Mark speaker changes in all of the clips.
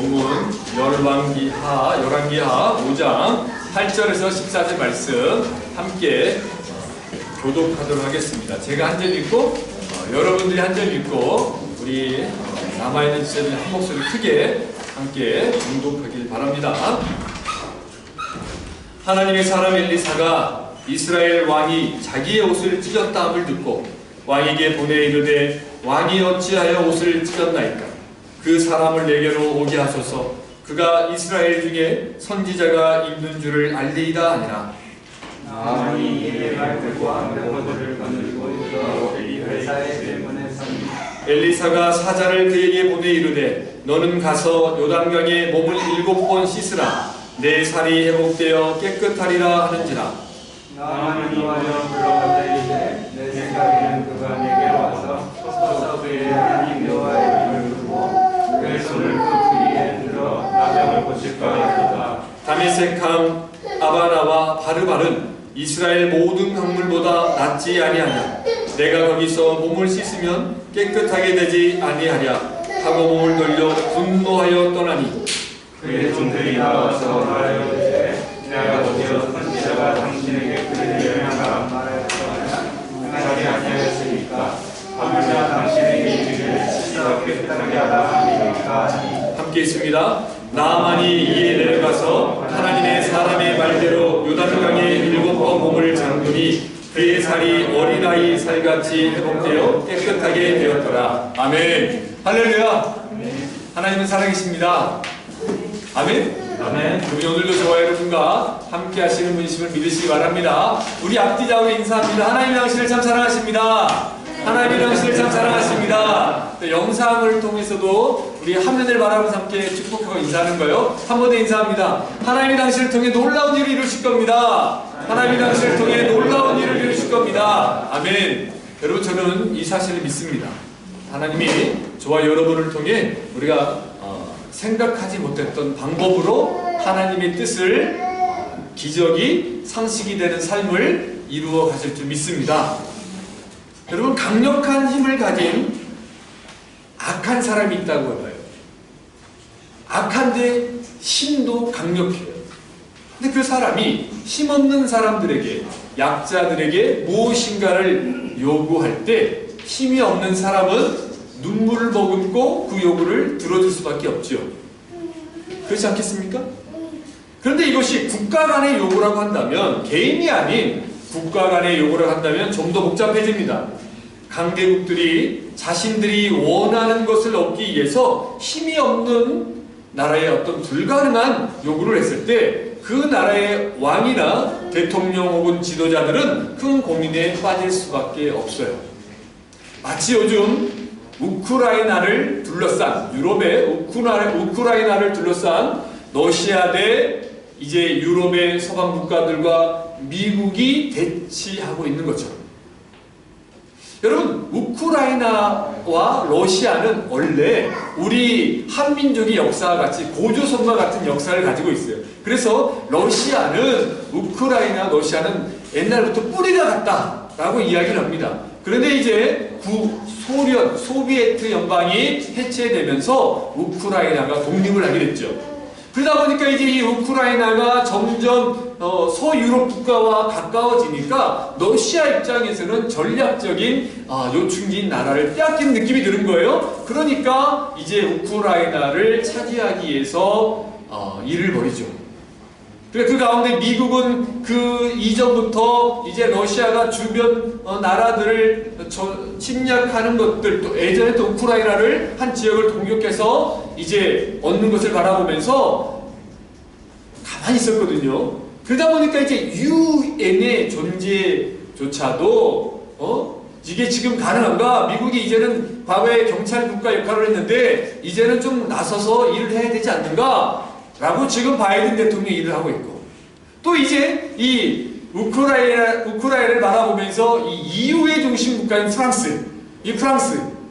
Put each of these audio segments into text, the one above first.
Speaker 1: 본문 열왕기하 5장 8절에서 14절 말씀 함께 교독하도록 하겠습니다. 제가 한 절 읽고 여러분들이 한 절 읽고 우리 남아있는 지체들 한 목소리 크게 함께 교독하길 바랍니다. 하나님의 사람 엘리사가 이스라엘 왕이 자기의 옷을 찢었다함을 듣고 왕에게 보내 이르되 왕이 어찌하여 옷을 찢었나이까? 그 사람을 내게로 오게 하소서. 그가 이스라엘 중에 선지자가 있는 줄을 알리이다 하니라.
Speaker 2: 나만이 이에 말들고 아무것들을 거느리고 엘리사의 대문에 선
Speaker 1: 엘리사가 사자를 그에게 보내 이르되 너는 가서 요단강에 몸을 7번 씻으라. 내 살이 회복되어 깨끗하리라 하는지라.
Speaker 2: 나만이 이와여 불러가되 이르되 내 생각에는 그가 내게 와서 서서 그의 하나님 여호와의 이름을 부르고 그의 손을 그 위에 들어 나병을 고칠까 하였다.
Speaker 1: 다메섹함 아바나와 바르발은 이스라엘 모든 강물보다 낫지 아니하냐. 내가 거기서 몸을 씻으면 깨끗하게 되지 아니하랴 하고 몸을 돌려 분노하여 떠나니
Speaker 2: 그의 종들이 나와서 말하여되 내가 어디서 선지자가 당신에게 그를 명하라 말하였더냐. 하지 아니하였으니까 하물며 당신에게 이르기를 씻어 깨끗하게 하라 하니까 하니.
Speaker 1: 함께 있습니다. 나아만이 이에 내려가서 하나님의 사람의 말대로 요단강에 7번 몸을 잠그니 그의 살이 어린아이 살같이 회복되어 깨끗하게 되었더라. 아멘. 할렐루야. 하나님은 살아계십니다. 아멘.
Speaker 2: 아멘.
Speaker 1: 그럼 오늘도 저와 여러분과 함께 하시는 분이심을 믿으시기 바랍니다. 우리 앞뒤좌우로 인사합니다. 하나님의 당신을 참 사랑하십니다. 하나님의 당신을 참 사랑하십니다. 영상을 통해서도 우리 화면을 바라보면서 함께 축복하고 인사하는 거예요. 한 번 더 인사합니다. 하나님의 당신을 통해 놀라운 일을 이루실 겁니다. 하나님의 당신을 통해 놀라운 일을 이루실 겁니다. 아멘. 여러분, 저는 이 사실을 믿습니다. 하나님이 저와 여러분을 통해 우리가 생각하지 못했던 방법으로 하나님의 뜻을 기적이 상식이 되는 삶을 이루어 가실 줄 믿습니다. 여러분, 강력한 힘을 가진 악한 사람이 있다고 봐요. 악한데 힘도 강력해요. 근데 그 사람이 힘없는 사람들에게, 약자들에게 무엇인가를 요구할 때 힘이 없는 사람은 눈물을 머금고 그 요구를 들어줄 수밖에 없죠. 그렇지 않겠습니까? 그런데 이것이 국가 간의 요구라고 한다면, 개인이 아닌 국가 간의 요구를 한다면 좀 더 복잡해집니다. 강대국들이 자신들이 원하는 것을 얻기 위해서 힘이 없는 나라의 어떤 불가능한 요구를 했을 때 그 나라의 왕이나 대통령 혹은 지도자들은 큰 고민에 빠질 수밖에 없어요. 마치 요즘 우크라이나를 둘러싼, 유럽의 우크라이나를 둘러싼 러시아 대 이제 유럽의 서방 국가들과 미국이 대치하고 있는 것처럼. 여러분, 우크라이나와 러시아는 원래 우리 한민족의 역사와 같이 고조선과 같은 역사를 가지고 있어요. 그래서 러시아는 옛날부터 뿌리가 같다라고 이야기를 합니다. 그런데 이제 소비에트 연방이 해체되면서 우크라이나가 독립을 하게 됐죠. 그러다 보니까 이제 이 우크라이나가 점점 서유럽 국가와 가까워지니까 러시아 입장에서는 전략적인 요충지인 나라를 빼앗기는 느낌이 드는 거예요. 그러니까 이제 우크라이나를 차지하기 위해서 일을 벌이죠. 그 가운데 미국은 그 이전부터 이제 러시아가 주변 나라들을 침략하는 것들, 또 예전에 또 우크라이나를 한 지역을 공격해서 이제 얻는 것을 바라보면서 가만히 있었거든요. 그러다 보니까 이제 유엔의 존재조차도 이게 지금 가능한가? 미국이 이제는 과거에 경찰 국가 역할을 했는데 이제는 좀 나서서 일을 해야 되지 않는가? 라고 지금 바이든 대통령이 일을 하고 있고, 또 이제 이 우크라이나를 바라보면서 이 EU의 중심 국가인 프랑스,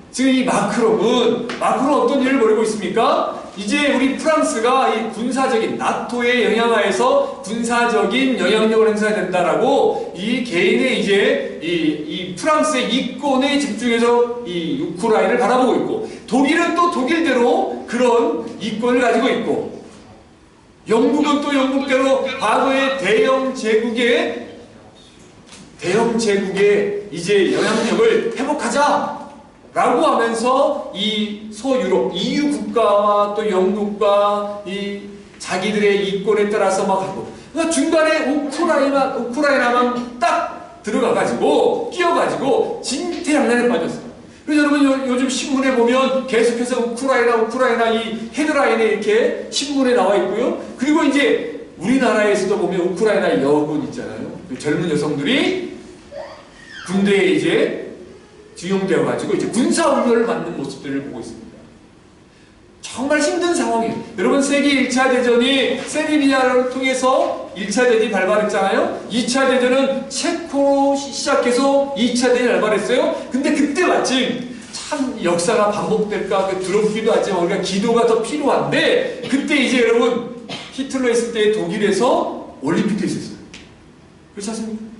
Speaker 1: 지금 이 마크롱은 어떤 일을 벌이고 있습니까? 이제 우리 프랑스가 이 군사적인 나토의 영향하에서 군사적인 영향력을 행사해야 된다라고 이 개인의 이제 이 프랑스의 이권에 집중해서 이 우크라이나를 바라보고 있고, 독일은 또 독일대로 그런 이권을 가지고 있고, 영국은 또 영국대로 과거의 대영 제국의 이제 영향력을 회복하자 라고 하면서 이 서유럽 EU 국가와 또 영국과 이 자기들의 이권에 따라서 막 하고, 그러니까 중간에 우크라이나만 딱 들어가가지고 끼어가지고 진퇴양난에 빠졌어요. 그래서 여러분 요즘 신문에 보면 계속해서 우크라이나 이 헤드라인에 이렇게 신문에 나와 있고요. 그리고 이제 우리나라에서도 보면 우크라이나 여군 있잖아요. 젊은 여성들이 군대에 이제 지용되어가지고 이제 군사훈련을 받는 모습들을 보고 있습니다. 정말 힘든 상황이에요. 여러분, 세계 1차 대전이 세르비아를 통해서 1차 대전이 발발했잖아요. 2차 대전은 체코로 시작해서 2차 대전이 발발했어요. 근데 그때 마침 참 역사가 반복될까 두렵기도 하지만 우리가 기도가 더 필요한데, 그때 이제 여러분 히틀러 있을 때 독일에서 올림픽도 있었어요. 그렇지 않습니까?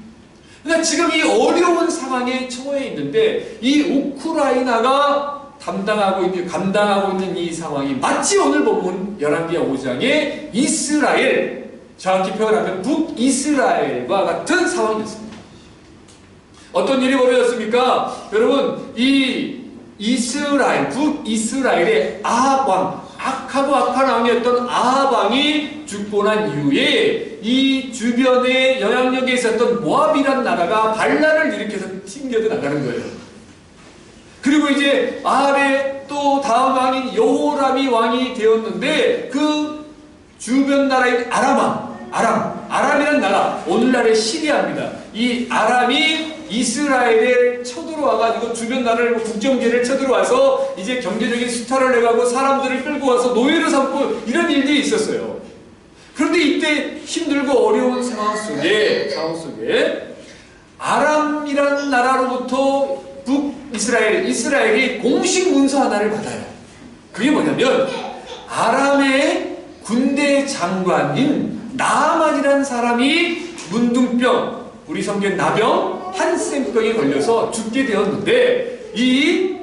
Speaker 1: 그러니까 지금 이 어려운 상황에 처해 있는데 이 우크라이나가 감당하고 있는 이 상황이 마치 오늘 본문 열왕기하 5장의 이스라엘, 정확히 표현하면 북이스라엘과 같은 상황이었습니다. 어떤 일이 벌어졌습니까? 여러분, 이 이스라엘, 북이스라엘의 아합 왕, 악하고 악한 왕이었던 아합 왕이 죽고 난 이후에 이 주변에 영향력에 있었던 모압이라는 나라가 반란을 일으켜서 튕겨져 나가는 거예요. 그리고 이제 아합의 또 다음 왕인 여호람이 왕이 되었는데 그 주변 나라인 아람이라는 나라, 오늘날의 시리아입니다. 이 아람이 이스라엘에 쳐들어와가지고 주변 나라를 국경계를 쳐들어와서 이제 경제적인 수탈을 해가고 사람들을 끌고 와서 노예로 삼고 이런 일들이 있었어요. 그런데 이때 힘들고 어려운 상황 속에 아람이라는 나라로부터 이스라엘이 공식 문서 하나를 받아요. 그게 뭐냐면 아람의 군대 장관인 나아만이라는 사람이 문둥병, 우리 성경 나병, 한센병에 걸려서 죽게 되었는데, 이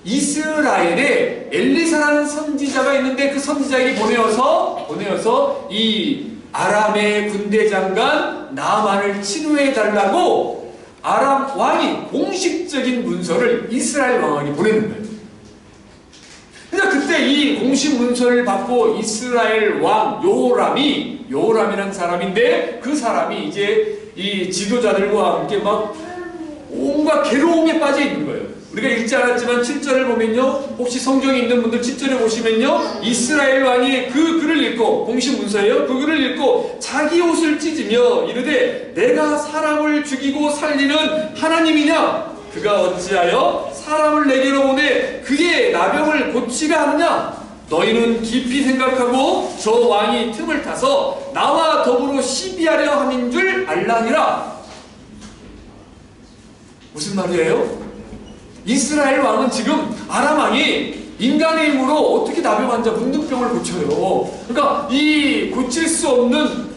Speaker 1: 이스라엘에 엘리사라는 선지자가 있는데 그 선지자에게 보내어서 이 아람의 군대 장관 나아만을 치료해 달라고 아람 왕이 공식적인 문서를 이스라엘 왕에게 보내는 거예요. 그러니까 그때 이 공식 문서를 받고 이스라엘 왕 요호람이라는 사람인데, 그 사람이 이제 이 지도자들과 함께 막 온갖 괴로움에 빠져 있는 거예요. 우리가 읽지 않았지만 7절을 보면요, 혹시 성경에 있는 분들 7절에 보시면요, 이스라엘 왕이 그 글을 읽고, 공식 문서예요, 그 글을 읽고 자기 옷을 찢으며 이르되 내가 사람을 죽이고 살리는 하나님이냐? 그가 어찌하여 사람을 내게로 보내 그의 나병을 고치가 하느냐? 너희는 깊이 생각하고 저 왕이 틈을 타서 나와 더불어 시비하려 함인 줄 알라니라. 무슨 말이에요? 이스라엘 왕은 지금 아람 왕이 인간의 힘으로 어떻게 나병 환자 문둥병을 고쳐요. 그러니까 이 고칠 수 없는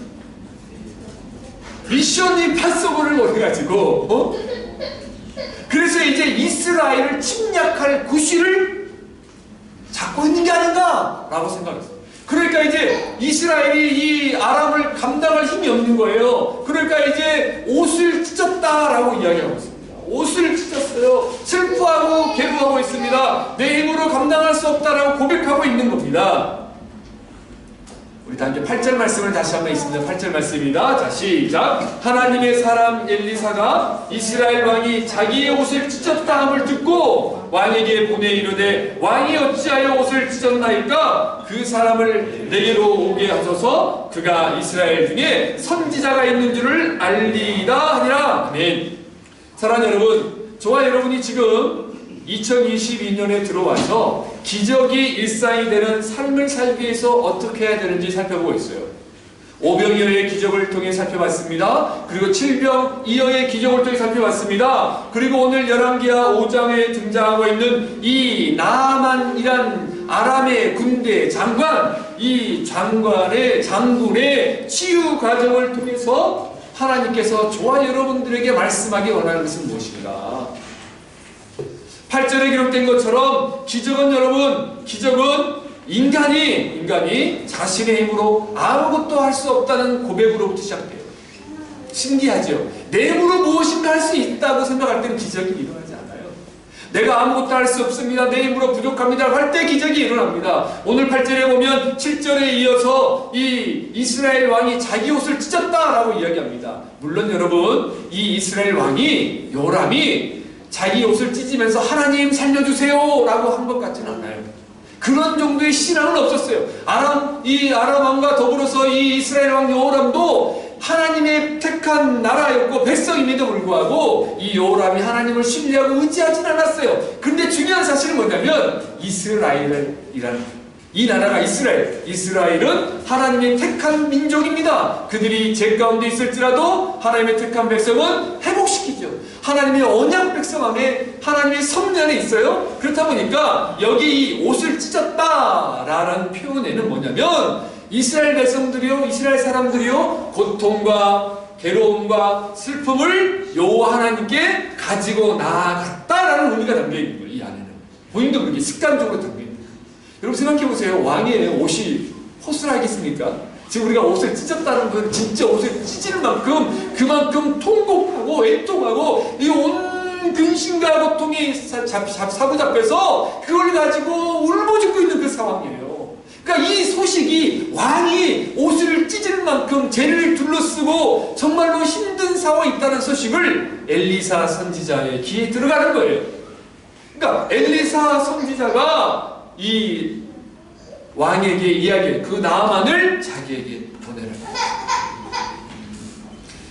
Speaker 1: 미션 임파서블을 원해가지고 그래서 이제 이스라엘을 침략할 구실을 잡고 있는 게 아닌가라고 생각했어요. 그러니까 이제 이스라엘이 이 아람을 감당할 힘이 없는 거예요. 그러니까 이제 옷을 찢었다라고 이야기하고 있습니다. 옷을 찢었어요. 슬퍼하고 괴로워하고 있습니다. 내 힘으로 감당할 수 없다라고 고백하고 있는 겁니다. 우리 다 이제 8절 말씀을 다시 한번 읽습니다. 8절 말씀입니다. 자, 시작. 하나님의 사람 엘리사가 이스라엘 왕이 자기의 옷을 찢었다 함을 듣고 왕에게 보내 이르되 왕이 어찌하여 옷을 찢었나이까? 그 사람을 내게로 오게 하소서. 그가 이스라엘 중에 선지자가 있는 줄을 알리이다 하니라. 아멘. 사랑하는 여러분, 저와 여러분이 지금 2022년에 들어와서 기적이 일상이 되는 삶을 살기 위해서 어떻게 해야 되는지 살펴보고 있어요. 오병이어의 기적을 통해 살펴봤습니다. 그리고 칠병이어의 기적을 통해 살펴봤습니다. 그리고 오늘 열왕기하 5장에 등장하고 있는 이 나아만이란 아람의 군대 장관, 이 장군의 치유 과정을 통해서 하나님께서 저와 여러분들에게 말씀하기 원하는 것은 무엇인가? 8절에 기록된 것처럼 기적은 인간이 자신의 힘으로 아무것도 할 수 없다는 고백으로부터 시작돼요. 신기하죠? 내 힘으로 무엇인가 할 수 있다고 생각할 때는 기적이 일어나지 않아요. 내가 아무것도 할 수 없습니다, 내 힘으로 부족합니다 할 때 기적이 일어납니다. 오늘 8절에 보면 7절에 이어서 이 이스라엘 왕이 자기 옷을 찢었다라고 이야기합니다. 물론 여러분, 이 이스라엘 왕이 요람이 자기 옷을 찢으면서 하나님 살려주세요 라고 한 것 같지는 않아요. 그런 정도의 신앙은 없었어요. 아람 왕과 더불어서 이 이스라엘 왕 요람도 하나님의 택한 나라였고 백성임에도 불구하고 이 요람이 하나님을 신뢰하고 의지하진 않았어요. 근데 중요한 사실은 뭐냐면 이스라엘이라는 이 나라가 이스라엘은 하나님의 택한 민족입니다. 그들이 죄 가운데 있을지라도 하나님의 택한 백성은 회복시키죠. 하나님의 언약 백성 안에, 하나님의 섭리 안에 있어요. 그렇다 보니까 여기 이 옷을 찢었다라는 표현에는 뭐냐면 이스라엘 백성들이요, 이스라엘 사람들이요, 고통과 괴로움과 슬픔을 여호와 하나님께 가지고 나아갔다라는 의미가 담겨있는 거예요. 이 안에는 본인도 그렇게 습관적으로 담겨있는 거예요. 여러분 생각해보세요. 왕의 옷이 허술하겠습니까? 지금 우리가 옷을 찢었다는 건 진짜 옷을 찢을 만큼 그만큼 통곡하고 애통하고 이 온 근심과 고통이 사부잡혀서 그걸 가지고 울부짖고 있는 그 상황이에요. 그러니까 이 소식이 왕이 옷을 찢을 만큼 죄를 둘러쓰고 정말로 힘든 상황에 있다는 소식을 엘리사 선지자의 귀에 들어가는 거예요. 그러니까 엘리사 선지자가 이 왕에게 이야기해 그 나아만을 자기에게 보내라.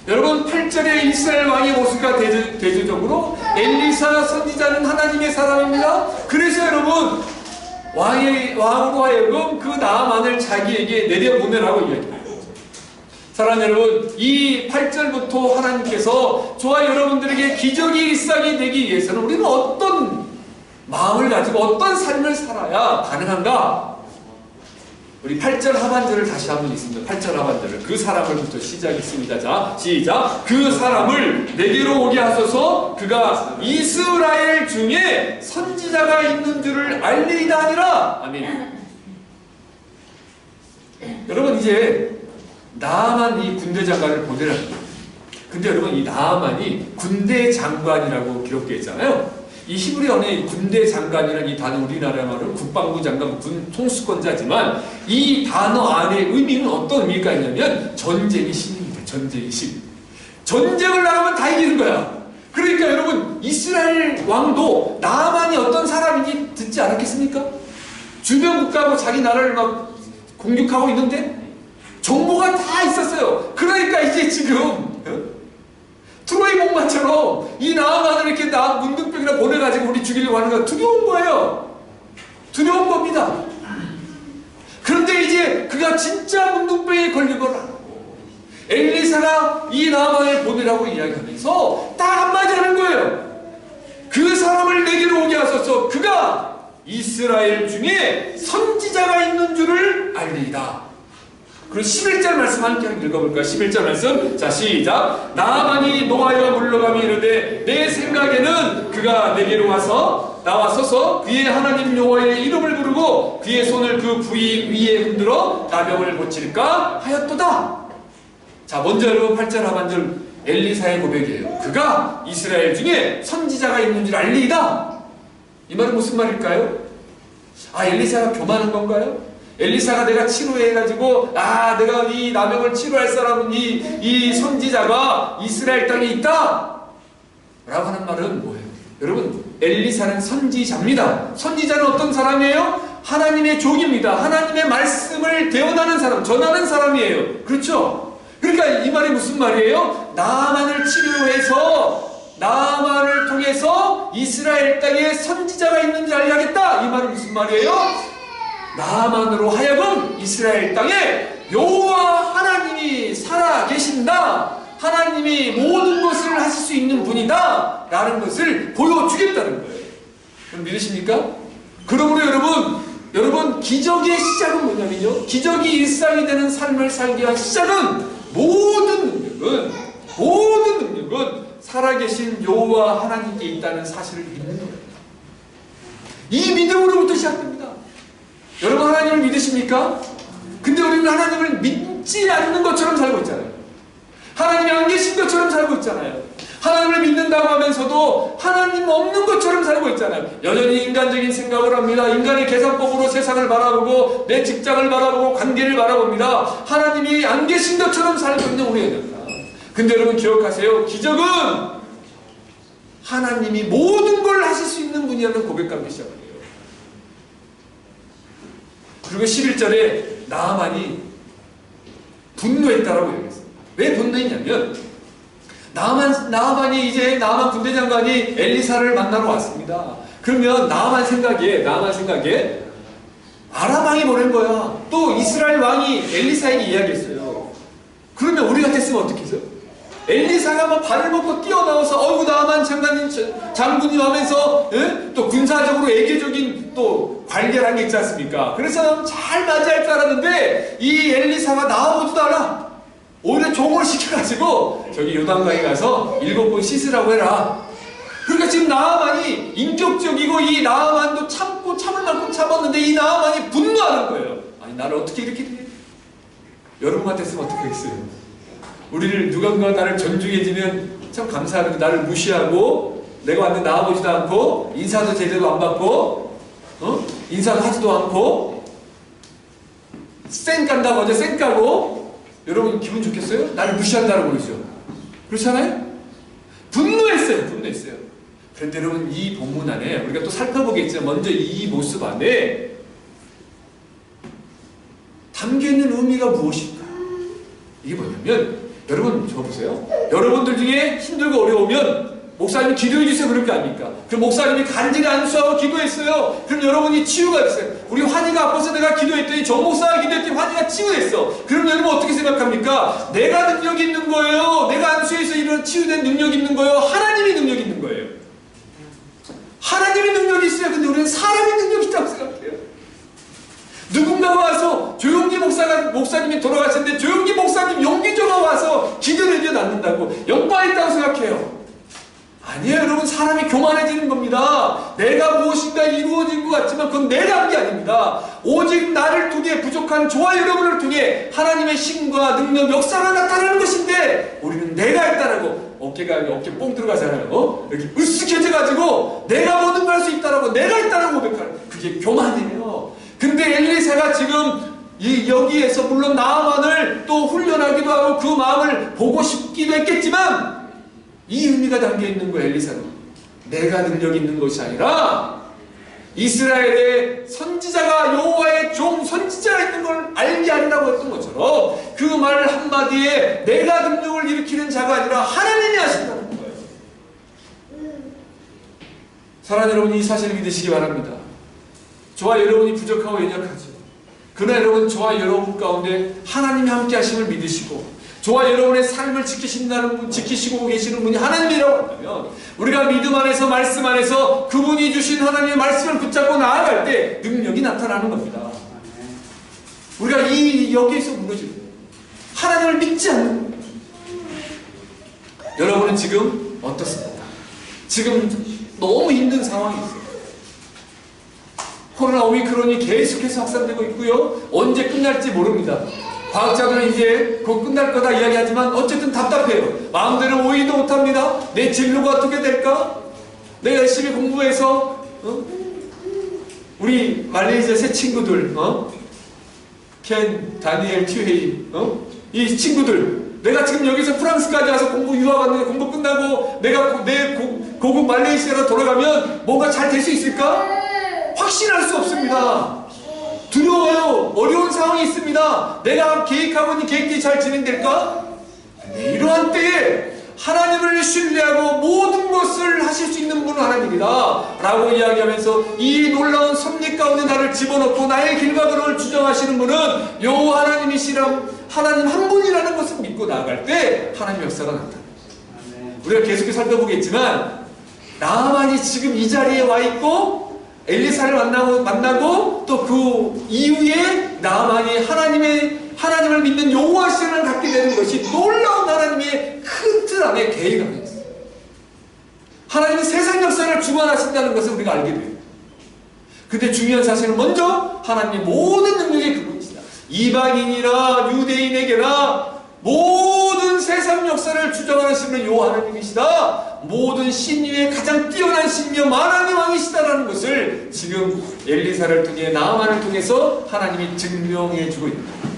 Speaker 1: 여러분 8절에 이스라엘 왕의 모습과 대조적으로 엘리사 선지자는 하나님의 사람입니다. 그래서 여러분 왕으로 하여금 그 나아만을 자기에게 내려보내라고 이야기해요. 사랑하는 여러분, 이 8절부터 하나님께서 저와 여러분들에게 기적이 일상이 되기 위해서는 우리는 어떤 마음을 가지고 어떤 삶을 살아야 가능한가? 우리 8절 하반절을 다시 한번 읽습니다. 8절 하반절을. 그 사람을부터 시작했습니다. 자, 시작. 그 사람을 내게로 오게 하소서. 그가 이스라엘 중에 선지자가 있는 줄을 알리이다 하니라. 아멘. 여러분 이제 나아만 이 군대 장관을 보내라는 거예요. 근데 여러분 이 나아만이 군대 장관이라고 기록되어 있잖아요. 이 히브리 언어의 군대 장관이라는 이 단어, 우리나라 말은 국방부 장관, 군 통수권자지만 이 단어 안의 의미는 어떤 의미가 있냐면 전쟁의 신입니다. 전쟁의 신. 전쟁을 나가면 다 이기는 거야. 그러니까 여러분 이스라엘 왕도 나아만이 어떤 사람인지 듣지 않았겠습니까? 주변 국가하고 자기 나라를 막 공격하고 있는데 정보가 다 있었어요. 그러니까 이제 지금 트로이 목마처럼 이 나아만을 이렇게 문둥병이나 보내가지고 우리 죽이려고 하는 건 두려운 거예요. 두려운 겁니다. 그런데 이제 그가 진짜 문둥병에 걸린 걸 알고 엘리사가 이 나아만을 보내라고 이야기하면서 딱 한마디 하는 거예요. 그 사람을 내게로 오게 하소서. 그가 이스라엘 중에 선지자가 있는 줄을 알리이다. 그리고 11절 말씀 함께 읽어볼까요? 11절 말씀. 자, 시작. 나아만이 노하여 물러가며 이르되 내 생각에는 그가 내게로 나와서서 그의 하나님 여호와의 이름을 부르고 그의 손을 그 부위 위에 흔들어 나병을 고칠까 하였도다. 자, 먼저 여러분 8절 하반절 엘리사의 고백이에요. 그가 이스라엘 중에 선지자가 있는 줄 알리이다. 이 말은 무슨 말일까요? 아, 엘리사가 교만한 건가요? 엘리사가 내가 치료해가지고 내가 이 나병을 치료할 사람은 이 선지자가 이스라엘 땅에 있다 라고 하는 말은 뭐예요? 여러분 엘리사는 선지자입니다. 선지자는 어떤 사람이에요? 하나님의 종입니다. 하나님의 말씀을 대언하는 사람, 전하는 사람이에요. 그렇죠? 그러니까 이 말이 무슨 말이에요? 나아만을 치료해서 나아만을 통해서 이스라엘 땅에 선지자가 있는지 알려야겠다. 이 말은 무슨 말이에요? 나아만으로 하여금 이스라엘 땅에 여호와 하나님이 살아 계신다. 하나님이 모든 것을 하실 수 있는 분이다. 라는 것을 보여주겠다는 거예요. 그럼 믿으십니까? 그러므로 여러분 여러분, 기적의 시작은 뭐냐면요, 기적이 일상이 되는 삶을 살게 한 시작은 모든 능력은 살아계신 여호와 하나님께 있다는 사실을 믿는 거예요. 이 믿음으로부터 시작됩니다. 여러분, 하나님을 믿으십니까? 근데 우리는 하나님을 믿지 않는 것처럼 살고 있잖아요. 하나님이 안 계신 것처럼 살고 있잖아요. 하나님을 믿는다고 하면서도 하나님 없는 것처럼 살고 있잖아요. 여전히 인간적인 생각을 합니다. 인간의 계산법으로 세상을 바라보고 내 직장을 바라보고 관계를 바라봅니다. 하나님이 안 계신 것처럼 살고 있는 우리입니다. 근데 여러분 기억하세요. 기적은 하나님이 모든 걸 하실 수 있는 분이라는 고백하기 시작해요. 그리고 11절에 나아만이 분노했다라고 얘기했어요. 왜 분노했냐면 나아만이 이제 나아만 군대장관이 엘리사를 만나러 왔습니다. 그러면 나아만 생각에 아람 왕이 보낸 거야. 또 이스라엘 왕이 엘리사에게 이야기했어요. 그러면 우리 같았으면 어떻게 했어요? 엘리사가 막 발을 먹고 뛰어나와서 어이구 나아만 장군이 하면서 또 군사적으로 애교적인 또 관계라는 게 있지 않습니까? 그래서 잘 맞이할 줄 알았는데 이 엘리사가 나와보지도 않아. 오히려 종을 시켜가지고 저기 요단강에 가서 7번 씻으라고 해라. 그러니까 지금 나아만이 인격적이고 이 나아만도 참고 참을 만큼 참았는데 이 나아만이 분노하는 거예요. 아니 나를 어떻게 이렇게 돼? 여러분 같았으면 어떻게 했어요? 우리를 누군가 나를 존중해주면 참 감사하는데 나를 무시하고 내가 왔는데 나와보지도 않고 인사도 제대로 안 받고 인사도 하지도 않고 쌩 깐다고 하죠. 쌩 까고 여러분 기분 좋겠어요? 나를 무시한다고 그러죠. 그렇잖아요? 분노했어요. 그런데 여러분 이 본문 안에 우리가 또 살펴보겠지만 먼저 이 모습 안에 담겨있는 의미가 무엇일까? 이게 뭐냐면 여러분 저 보세요. 여러분들 중에 힘들고 어려우면 목사님이 기도해 주세요 그럴 거 아닙니까? 그럼 목사님이 간절히 안수하고 기도했어요. 그럼 여러분이 치유가 됐어요. 우리 환희가 아파서 내가 기도했더니 정 목사가 기도했더니 환희가 치유됐어. 그럼 여러분 어떻게 생각합니까? 내가 능력이 있는 거예요? 내가 안수해서 이런 치유된 능력이 있는 거예요? 하나님이 능력이 있는 거예요? 하나님이 능력이 있어요. 근데 우리는 사람의 능력이 있다고 생각해요. 누군가가 와서 조용기 목사님이 돌아가셨는데 조용기 목사님 용기조가 와서 기도를 해줘 놨는다고 영광이 있다고 생각해요. 아니에요. 여러분 사람이 교만해지는 겁니다. 내가 무엇인가 이루어진 것 같지만 그건 내가 한 게 아닙니다. 오직 나를 통해 부족한 저와 여러분을 통해 하나님의 신과 능력 역사가 나타나는 것인데 우리는 내가 했다라고 어깨 뽕 들어가잖아요. 이렇게 으쓱해져가지고 내가 모든 걸 할 수 있다라고 내가 했다라고 고백하는 그게 교만이에요. 근데 엘리사가 지금 여기에서 물론 나아만을 또 훈련하기도 하고 그 마음을 보고 싶기도 했겠지만 이 의미가 담겨있는 거예요. 엘리사는 내가 능력이 있는 것이 아니라 이스라엘의 선지자가 여호와의 종 선지자가 있는 걸 알게 하려고 했던 것처럼 그 말 한마디에 내가 능력을 일으키는 자가 아니라 하나님이 하신다는 거예요. 사랑하는 여러분 이 사실을 믿으시기 바랍니다. 저와 여러분이 부족하고 연약하죠. 그러나 여러분 저와 여러분 가운데 하나님이 함께 하심을 믿으시고 저와 여러분의 삶을 지키시고 계시는 분이 하나님이라고 한다면 우리가 믿음 안에서 말씀 안에서 그분이 주신 하나님의 말씀을 붙잡고 나아갈 때 능력이 나타나는 겁니다. 우리가 여기에서 무너지는 거예요. 하나님을 믿지 않는 거예요. 여러분은 지금 어떻습니까? 지금 너무 힘든 상황이 있어요. 코로나 오미크론이 계속해서 확산되고 있고요. 언제 끝날지 모릅니다. 과학자들은 이제 곧 끝날 거다 이야기하지만 어쨌든 답답해요. 마음대로 오이도 못합니다. 내 진로가 어떻게 될까? 내가 열심히 공부해서 우리 말레이시아 새 친구들 켄, 다니엘, 튜헤이 이 친구들 내가 지금 여기서 프랑스까지 와서 유학 왔는데 공부 끝나고 내가 내 고국 말레이시아로 돌아가면 뭔가 잘 될 수 있을까? 확신할 수 없습니다. 두려워요. 어려운 상황이 있습니다. 내가 계획하고 있는 계획들이 잘 진행될까? 이러한 때에 하나님을 신뢰하고 모든 것을 하실 수 있는 분은 하나님이다 라고 이야기하면서 이 놀라운 섭리 가운데 나를 집어넣고 나의 길과 걸음을 주장하시는 분은 여호와 하나님이시라 하나님 한 분이라는 것을 믿고 나아갈 때 하나님의 역사가 나타납니다. 우리가 계속해서 살펴보겠지만 나만이 지금 이 자리에 와 있고 엘리사를 만나고 또 그 이후에 나만이 하나님을 믿는 여호와 신을 갖게 되는 것이 놀라운 하나님의 큰 틀 안에 계획이 있어요. 하나님이 세상 역사를 주관하신다는 것을 우리가 알게 돼요. 근데 중요한 사실은 먼저 하나님의 모든 능력이 그분이시다. 이방인이나 유대인에게나 모든 세상 역사를 주장하시는 요 하나님이시다. 모든 신인의 가장 뛰어난 신이며 만왕의 왕이시다라는 것을 지금 엘리사를 통해 나아만을 통해서 하나님이 증명해 주고 있습니다.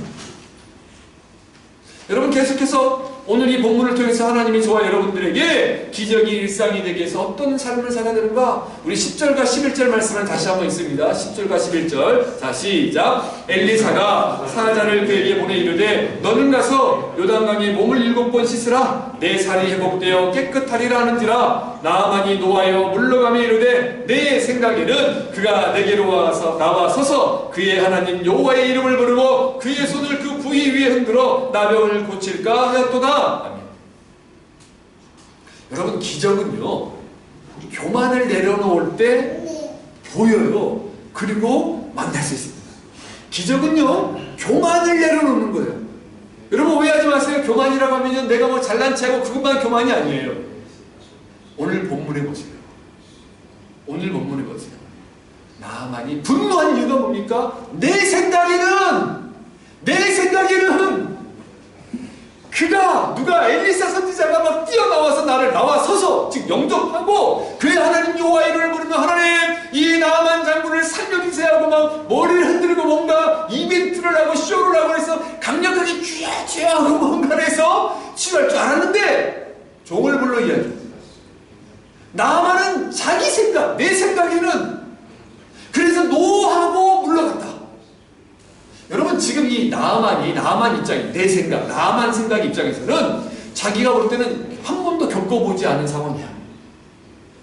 Speaker 1: 여러분, 계속해서 오늘 이 본문을 통해서 하나님이 저와 여러분들에게 기적이 일상이 되게 해서 어떤 삶을 살아야 되는가? 우리 10절과 11절 말씀을 다시 한번 있습니다. 10절과 11절. 자, 시작. 엘리사가 사자를 그에게 보내 이르되 너는 가서 요단강에 몸을 7번 씻으라. 내 살이 회복되어 깨끗하리라 하는지라. 나아만이 노하여 물러가며 이르되 내 생각에는 그가 내게로 나와 서서 그의 하나님 여호와의 이름을 부르고 그의 손을 그 부위 위에 흔들어 나병을 고칠까 하였도다. 아멘. 여러분, 기적은요 교만을 내려놓을 때 보여요. 그리고 만날 수 있습니다. 기적은요 교만을 내려놓는 거예요. 여러분, 오해하지 마세요. 교만이라고 하면 내가 뭐 잘난 체하고 그것만 교만이 아니에요. 오늘 본문에 보세요. 오늘 본문에 보세요. 나만이 분노한 이유가 뭡니까? 내 생각에는 누가 엘리사 선지자가 막 뛰어나와서 나와서서 즉 영접하고 그의 하나님 여호와의 이름을 부르며 하나님 이 나만 장군을 살려주세요 하고 막 머리를 흔들고 뭔가 이벤트를 하고 쇼를 하고 해서 강력하게 쥐야 하고 뭔가를 해서 치료할 줄 알았는데 종을 불러 이야기합니다. 나만은 자기 생각, 내 생각에는 그래서 노하고 물러갔다. 여러분, 지금 이 나만 입장이 내 생각, 나만 생각 입장에서는 자기가 볼 때는 한 번도 겪어보지 않은 상황이야.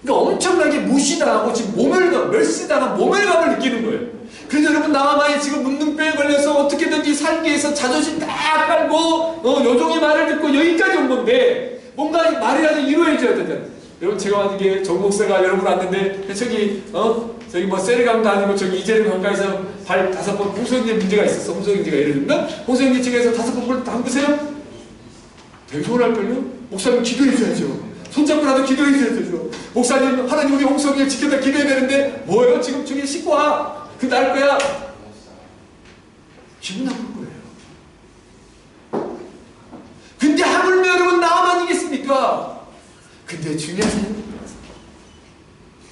Speaker 1: 그러니까 엄청나게 무시당하고 지금 멸시당한 모멸감을 느끼는 거예요. 그래서 여러분, 나만이 지금 문둥병에 걸려서 어떻게든지 살기 위해서 자존심 다 깔고 요종의 말을 듣고 여기까지 온 건데 뭔가 말이라도 이루어져야 되잖아요. 여러분, 제가 만약에 정 목사가 여러분 왔는데 저기 뭐 세리강도 아니고 저기 이재령 강가에서 발 5번 홍성인제 문제가 있었어. 홍성인제가 예를 들면 홍성인제 측에서 5번 볼 담그세요? 되게 서운할걸요? 목사님 기도해줘야죠. 손잡고라도 기도해줘야죠. 목사님, 하나님 우리 홍성인제 지켜다 기도해야 되는데 뭐예요? 지금 저기 씻고 와. 그 날 거야. 기분 나쁜 거예요. 근데 하물며 여러분 나만이겠습니까? 근데 중요한 사실은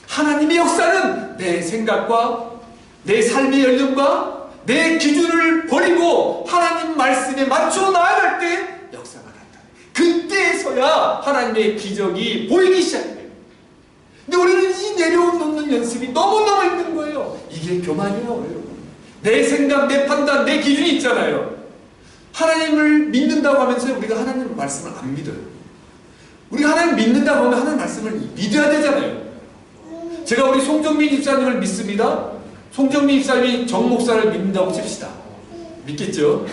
Speaker 1: 하나님의 역사는 내 생각과 내 삶의 연륜과 내 기준을 버리고 하나님 말씀에 맞춰 나아갈 때 역사가 나타나요. 그때서야 하나님의 기적이 보이기 시작해요. 근데 우리는 이 내려놓는 연습이 너무너무 힘든 거예요. 이게 교만이에요, 여러분. 내 생각, 내 판단, 내 기준이 있잖아요. 하나님을 믿는다고 하면서 우리가 하나님 말씀을 안 믿어요. 우리가 하나님 믿는다고 하면 하나님 말씀을 믿어야 되잖아요. 제가 우리 송정민 집사님을 믿습니다. 송정민 집사님이 정 목사를 믿는다고 칩시다. 믿겠죠?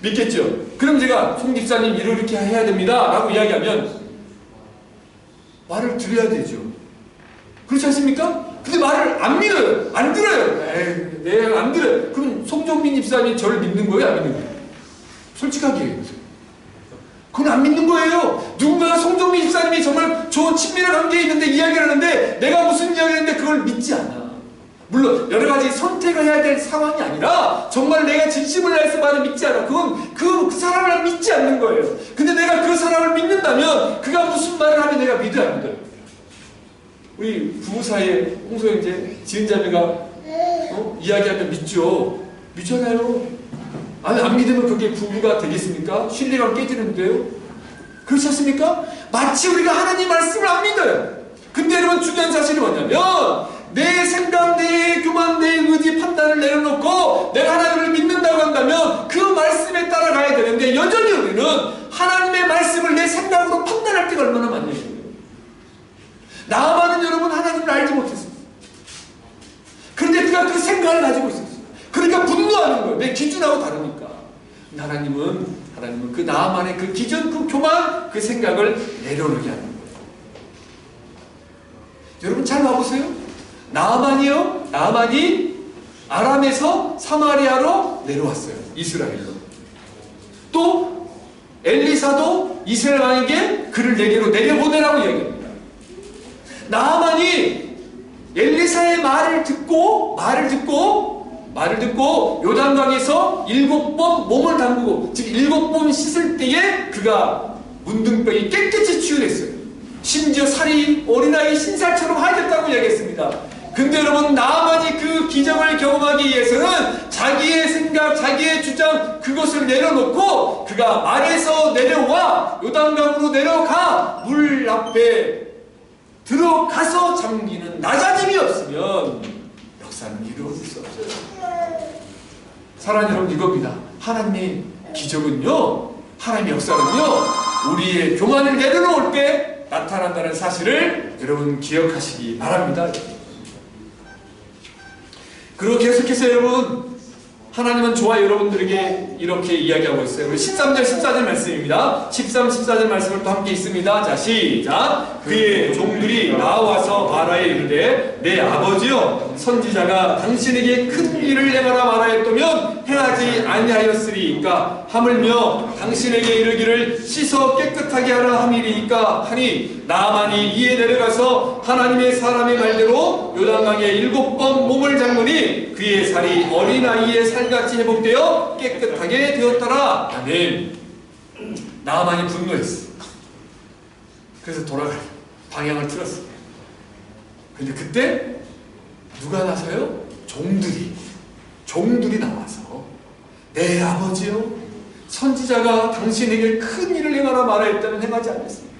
Speaker 1: 믿겠죠? 그럼 제가 송 집사님 이렇게 해야 됩니다 라고 이야기하면 말을 드려야 되죠. 그렇지 않습니까? 근데 말을 안 믿어요. 안 들어요. 에이, 안 들어요. 그럼 송정민 집사님이 저를 믿는 거예요? 안 믿는 거예요? 솔직하게 얘기해보세요. 그건 안 믿는 거예요. 누군가가 송정민 집사님이 정말 좋은 친밀한 관계에 있는데 이야기를 하는데 내가 무슨 이야기를 했는데 그걸 믿지 않아. 물론 여러 가지 선택을 해야 될 상황이 아니라 정말 내가 진심을 다해서 말을 믿지 않아. 그건 그 사람을 믿지 않는 거예요. 근데 내가 그 사람을 믿는다면 그가 무슨 말을 하면 내가 믿어야 안 믿어요. 우리 부부 사이에 홍소영제 지은자매가 이야기하면 믿죠. 믿잖아요. 아니, 안 믿으면 그게 부부가 되겠습니까? 신뢰가 깨지는데요. 그렇지 않습니까? 마치 우리가 하나님 말씀을 안 믿어요. 근데 여러분, 중요한 사실이 뭐냐면 내 생각, 내 교만, 내 의지, 판단을 내려놓고 내가 하나님을 믿는다고 한다면 그 말씀에 따라가야 되는데 여전히 우리는 하나님의 말씀을 내 생각으로 판단할 때가 얼마나 많냐고요. 나만은 여러분 하나님을 알지 못했습니다. 그런데 그가 그 생각을 가지고 있었어요. 그러니까 분노하는 거예요. 내 기준하고 다르니까. 하나님은 그 나만의 그 기준, 그 교만, 그 생각을 내려놓게 하는 거예요. 여러분 잘 봐보세요. 나아만이요? 나아만이 아람에서 사마리아로 내려왔어요. 이스라엘로. 또 엘리사도 이스라엘 왕에게 그를 내게로 내려보내라고 이야기합니다. 나아만이 엘리사의 말을 듣고 요단강에서 7번 몸을 담그고, 즉 7번 씻을 때에 그가 문둥병이 깨끗이 치유됐어요. 심지어 살이 어린아이 신살처럼 하얘졌다고 이야기했습니다. 근데 여러분, 나아만이 그 기적을 경험하기 위해서는 자기의 생각, 자기의 주장, 그것을 내려놓고 그가 말에서 내려와 요단강으로 내려가 물 앞에 들어가서 잠기는 낮아짐이 없으면 역사는 이루어질 수 없어요. 사랑하는 여러분, 이겁니다. 하나님의 기적은요, 하나님의 역사는요, 우리의 교만을 내려놓을 때 나타난다는 사실을 여러분 기억하시기 바랍니다. 그리고 계속해서 여러분, 하나님은 저와 여러분들에게 이렇게 이야기하고 있어요. 우리 13절 14절 말씀입니다. 13, 14절 말씀을 또 함께 있습니다. 자, 시작. 그의 종들이 나와서 말하여 이르되 내 아버지여, 선지자가 당신에게 큰 일을 행하라 말하였다면 행하지 아니하였으리이까 하물며 당신에게 이르기를 씻어 깨끗하게 하라 함이리이까 하니, 나아만이 이에 내려가서 하나님의 사람의 말대로 요단강에 7번 몸을 담그니 그의 살이 어린아이의 살같이 회복되어 깨끗하게 되었더라. 아멘. 나아만이 분노했어. 그래서 돌아가요. 방향을 틀었어. 근데 그때 누가 나서요? 종들이 나와서 내 아버지요, 선지자가 당신에게 큰 일을 행하라 말하였다면 행하지 않았습니다.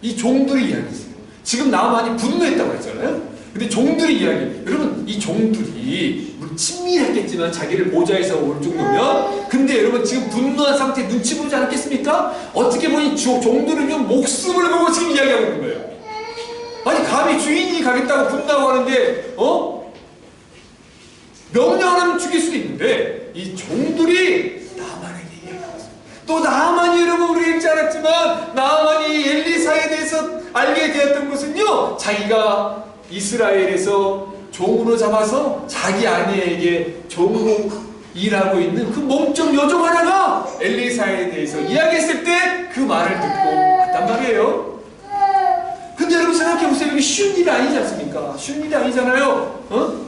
Speaker 1: 이 종들이 이야기했어요. 지금 나아만이 분노했다고 했잖아요. 근데 종들이 이야기, 여러분, 이 종들이 물론 친밀했겠지만 자기를 보좌에서 올 정도면, 근데 여러분 지금 분노한 상태에 눈치 보지 않았겠습니까? 어떻게 보니 종들은요 목숨을 걸고 지금 이야기하고 있는 거예요. 아니, 감히 주인이 가겠다고 분노하고 하는데 명령 안 하면 죽일 수도 있는데, 이 종들이 나아만에게 이야기하고 있어요. 또 나아만이, 여러분, 우리 읽지 않았지만 나아만이 엘리사에 대해서 알게 되었던 것은요, 자기가 이스라엘에서 종으로 잡아서 자기 아내에게 종으로 일하고 있는 그 몸종 여종 하나가 엘리사에 대해서 이야기했을 때 그 말을 듣고 왔단 말이에요. 근데 여러분 생각해보세요. 이게 쉬운 일이 아니지 않습니까? 쉬운 일이 아니잖아요.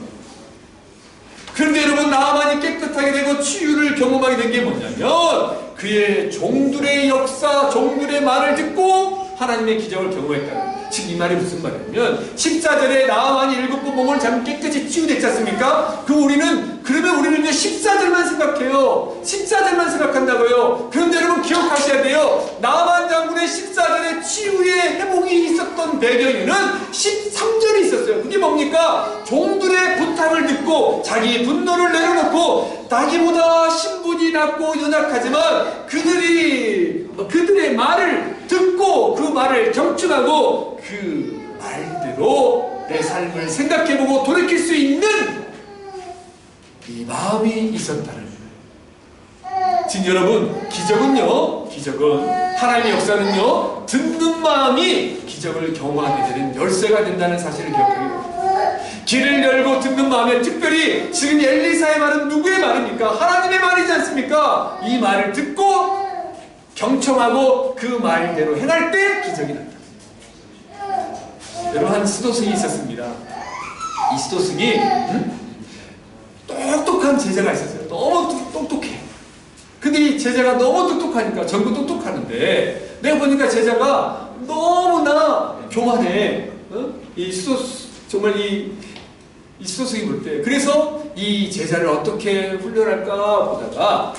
Speaker 1: 그런데 여러분, 나아만이 깨끗하게 되고 치유를 경험하게 된 게 뭐냐면 그의 종들의 역사, 종들의 말을 듣고 하나님의 기적을 경험했다는. 지금 이 말이 무슨 말이냐면 14절에 나아만이 7번 몸을 잠 깨끗이 치유됐지 않습니까? 그러면 우리는 이제 14절만 생각해요. 14절만 생각한다고요. 그런데 여러분 기억하셔야 돼요. 나아만 장군의 14절에 치유의 회복이 있었던 배경에는 13절이 있었어요. 그게 뭡니까? 종들의 부탁을 듣고 자기 분노를 내려놓고, 나기보다 신분이 낮고 연약하지만 그들의 말을 듣고 그 말을 경청하고 그 말대로 내 삶을 생각해보고 돌이킬 수 있는 이 마음이 있었다는 거예요. 지금 여러분, 기적은 하나님의 역사는요, 듣는 마음이 기적을 경험하게 되는 열쇠가 된다는 사실을 기억하게 됩니다. 길을 열고 듣는 마음에, 특별히 지금 엘리사의 말은 누구의 말입니까? 하나님의 말이지 않습니까? 이 말을 듣고 경청하고 그 말대로 행할 때 기적이 나타납니다. 여러분, 한 스도승이 있었습니다. 이 스도승이 똑똑한 제자가 있었어요. 너무 똑똑해. 근데 이 제자가 너무 똑똑하니까, 전부 똑똑하는데 내가 보니까 제자가 너무나 교만해. 정말 이 스도승이 볼 때, 그래서 이 제자를 어떻게 훈련할까 보다가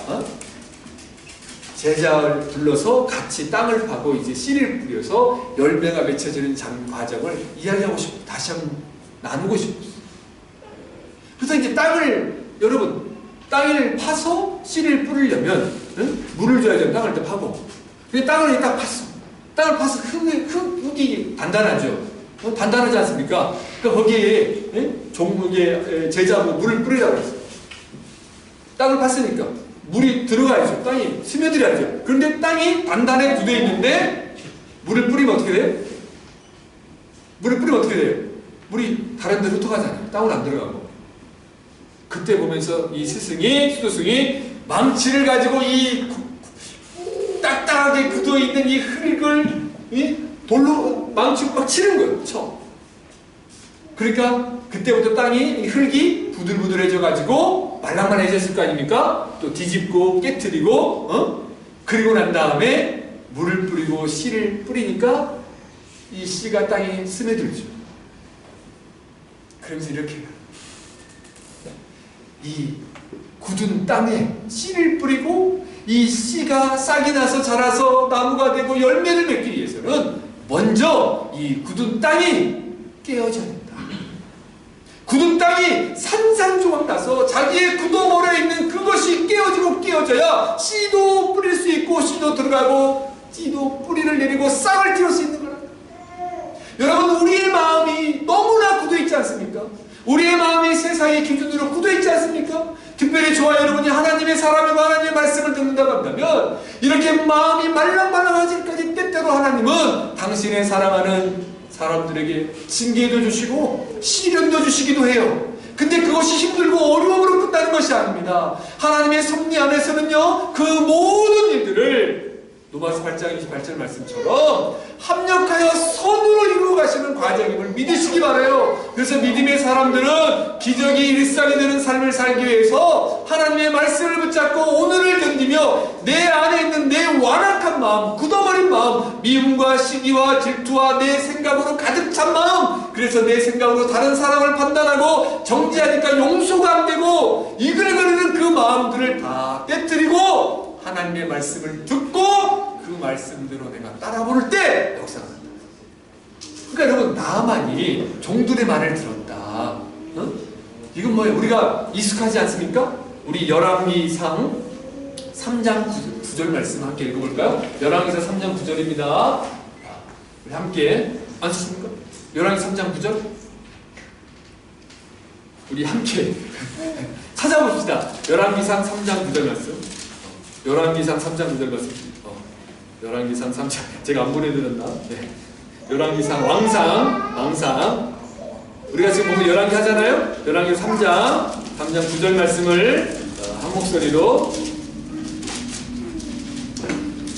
Speaker 1: 제자를 불러서 같이 땅을 파고 이제 씨를 뿌려서 열매가 맺혀지는 과정을 이야기하고 싶고 다시 한번 나누고 싶었어요. 그래서 이제 땅을 파서 씨를 뿌리려면 물을 줘야죠. 땅을 또 파고. 근데 땅을 딱 팠어. 땅을 파서 흙이 단단하죠. 단단하지 않습니까? 그러니까 거기에 제자하고 물을 뿌리라고 했어요. 땅을 팠으니까 물이 들어가야죠. 땅이 스며들어야죠. 그런데 땅이 단단하게 굳어 있는데 물을 뿌리면 어떻게 돼요? 물이 다른 데로 흩어가잖아요. 땅으로 안 들어가고. 그때 보면서 이 스승이, 수도승이 망치를 가지고 이 딱딱하게 굳어있는 이 흙을 돌로 망치로 막 치는 거예요. 쳐. 그러니까 그때부터 땅이, 이 흙이 부들부들해져 가지고 말랑말랑해졌을 거 아닙니까? 또 뒤집고 깨트리고, 그리고 난 다음에 물을 뿌리고 씨를 뿌리니까 이 씨가 땅에 스며들죠. 그러면서 이렇게 이 굳은 땅에 씨를 뿌리고 이 씨가 싹이 나서 자라서 나무가 되고 열매를 맺기 위해서는 먼저 이 굳은 땅이 깨어져야 된다. 굳은 땅이 산산조각 나서 자기의 굳어버려 있는 그것이 깨어지고 깨어져야 씨도 뿌릴 수 있고 씨도 들어가고 씨도 뿌리를 내리고 싹을 틔울 수 있는 거라. 여러분, 우리의 마음이 너무나 굳어있지 않습니까? 우리의 마음이 세상의 기준으로 굳어있지 않습니까? 특별히 저와 여러분이 하나님의 사람이고 하나님의 말씀을 듣는다고 한다면 이렇게 마음이 말랑말랑하기까지 때때로 하나님은 당신의 사랑하는 사람들에게 징계도 주시고 시련도 주시기도 해요. 근데 그것이 힘들고 어려움으로 끝나는 것이 아닙니다. 하나님의 섭리 안에서는요, 그 모든 일들을 로마서 8장 28절 말씀처럼 합력하여 선으로 이루어 가시는 과정임을 믿으시기 바라요. 그래서 믿음의 사람들은 기적이 일상이 되는 삶을 살기 위해서 하나님의 말씀을 붙잡고 오늘을 견디며 내 안에 있는 내 완악한 마음, 굳어버린 마음, 미움과 시기와 질투와 내 생각으로 가득 찬 마음, 그래서 내 생각으로 다른 사람을 판단하고 정죄하니까 용서가 안 되고 이글거리는 그 마음들을 다 깨뜨리고 하나님의 말씀을 듣고 그 말씀대로 내가 따라 부를 때 역사가 난다. 그러니까 여러분, 나만이 종들의 말을 들었다. 이건 뭐예요? 우리가 익숙하지 않습니까? 우리 열왕기상 3장 9절 말씀 함께 읽어볼까요? 열왕기상 3장 9절입니다. 우리 함께 안 쓰십니까? 열왕기 3장 9절? 우리 함께 찾아봅시다. 열왕기상 3장 9절 말씀. 열왕기상 3장 9절 말씀. 열왕기상 3장. 제가 안 보내드렸나? 네. 열왕기상 왕상. 우리가 지금 보면 열왕기 하잖아요? 열왕기 3장 9절 말씀을 한 목소리로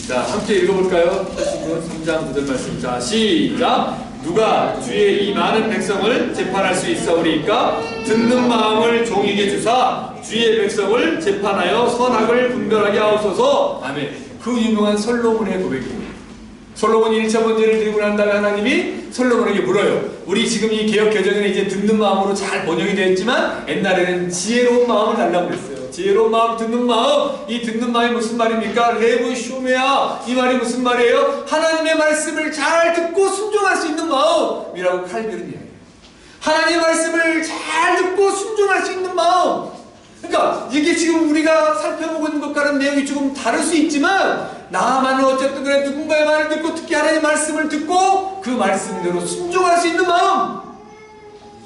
Speaker 1: 자, 함께 읽어볼까요? 3장 9절 말씀. 자, 시작! 누가 주의 이 많은 백성을 재판할 수 있사오리이까? 듣는 마음을 종에게 주사 주의 백성을 재판하여 선악을 분별하게 하옵소서. 아멘. 그 유명한 솔로몬의 고백입니다. 솔로몬이 1차 번제를 드리고 난 다음에 하나님이 솔로몬에게 물어요. 우리 지금 이 개역 개정에는 이제 듣는 마음으로 잘 번역이 되었지만 옛날에는 지혜로운 마음을 달라고 그랬어요. 지혜로운 마음, 듣는 마음. 이 듣는 마음이 무슨 말입니까? 레브 쇼메아. 이 말이 무슨 말이에요? 하나님의 말씀을 잘 듣고 순종할 수 있는 마음이라고 칼빈은 이야기해요. 하나님의 말씀을 잘 듣고 순종할 수 있는 마음. 그러니까 이게 지금 우리가 살펴보고 있는 것과는 내용이 조금 다를 수 있지만 나만은 어쨌든 그래 누군가의 말을 듣고 특히 하나님의 말씀을 듣고 그 말씀대로 순종할 수 있는 마음,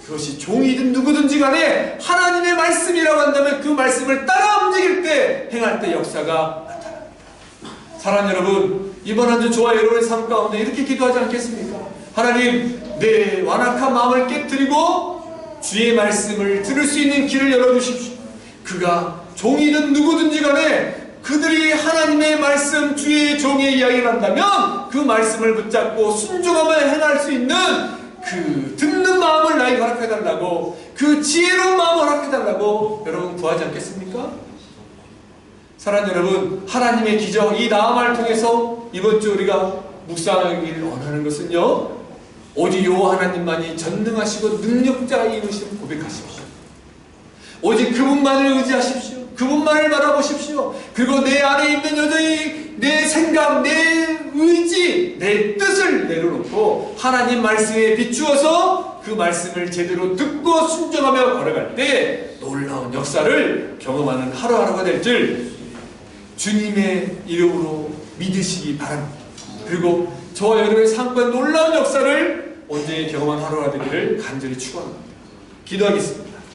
Speaker 1: 그것이 종이든 누구든지 간에 하나님의 말씀이라고 한다면 그 말씀을 따라 움직일 때, 행할 때 역사가 나타납니다. 사랑하는 여러분, 이번 한 주 저와 여러분의 삶 가운데 이렇게 기도하지 않겠습니까? 하나님, 내 완악한 마음을 깨뜨리고 주의 말씀을 들을 수 있는 길을 열어주십시오. 그가 종이든 누구든지 간에 그들이 하나님의 말씀, 주의 종의 이야기를 한다면 그 말씀을 붙잡고 순종하며 행할 수 있는 그 듣는 마음을 나에게 허락해달라고, 그 지혜로운 마음을 허락해달라고 여러분 구하지 않겠습니까? 사랑하는 여러분, 하나님의 기적, 이 나아말을 통해서 이번 주 우리가 묵상하기를 원하는 것은요, 오직 요 하나님만이 전능하시고 능력자이심을 고백하십시오. 오직 그분만을 의지하십시오. 그분만을 바라보십시오. 그리고 내 안에 있는 여전히 내 생각, 내 의지, 내 뜻을 내려놓고 하나님 말씀에 비추어서 그 말씀을 제대로 듣고 순종하며 걸어갈 때 놀라운 역사를 경험하는 하루하루가 될 줄 주님의 이름으로 믿으시기 바랍니다. 그리고 저와 여러분의 삶과 놀라운 역사를 언제 경험한 하루가 되기를 간절히 축원합니다. 기도하겠습니다.